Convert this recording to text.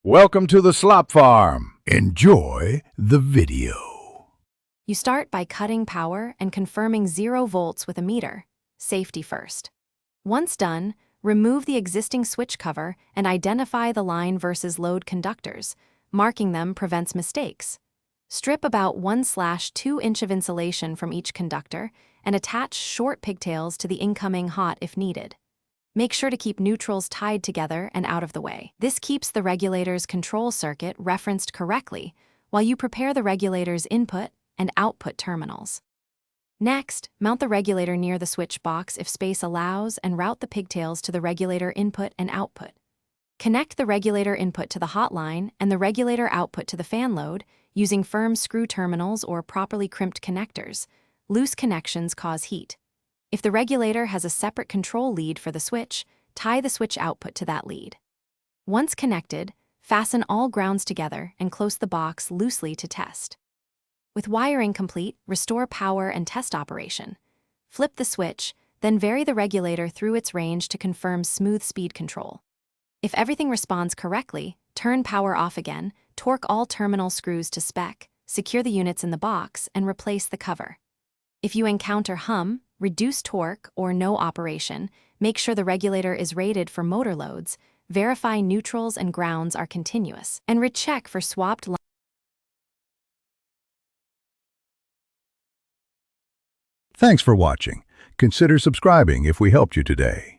Welcome to the slop farm. Enjoy the video. You start by cutting power and confirming 0 volts with a meter. Safety first. Once done, remove the existing switch cover and identify the line versus load conductors. Marking them prevents mistakes. Strip about 1/2 inch of insulation from each conductor and attach short pigtails to the incoming hot if needed. Make sure to keep neutrals tied together and out of the way. This keeps the regulator's control circuit referenced correctly while you prepare the regulator's input and output terminals. Next, mount the regulator near the switch box if space allows and route the pigtails to the regulator input and output. Connect the regulator input to the hot line and the regulator output to the fan load using firm screw terminals or properly crimped connectors. Loose connections cause heat. If the regulator has a separate control lead for the switch, tie the switch output to that lead. Once connected, fasten all grounds together and close the box loosely to test. With wiring complete, restore power and test operation. Flip the switch, then vary the regulator through its range to confirm smooth speed control. If everything responds correctly, turn power off again, torque all terminal screws to spec, secure the units in the box, and replace the cover. If you encounter hum, reduced torque, or no operation, make sure the regulator is rated for motor loads, verify neutrals and grounds are continuous, and recheck for swapped lines. Thanks for watching. Consider subscribing if we helped you today.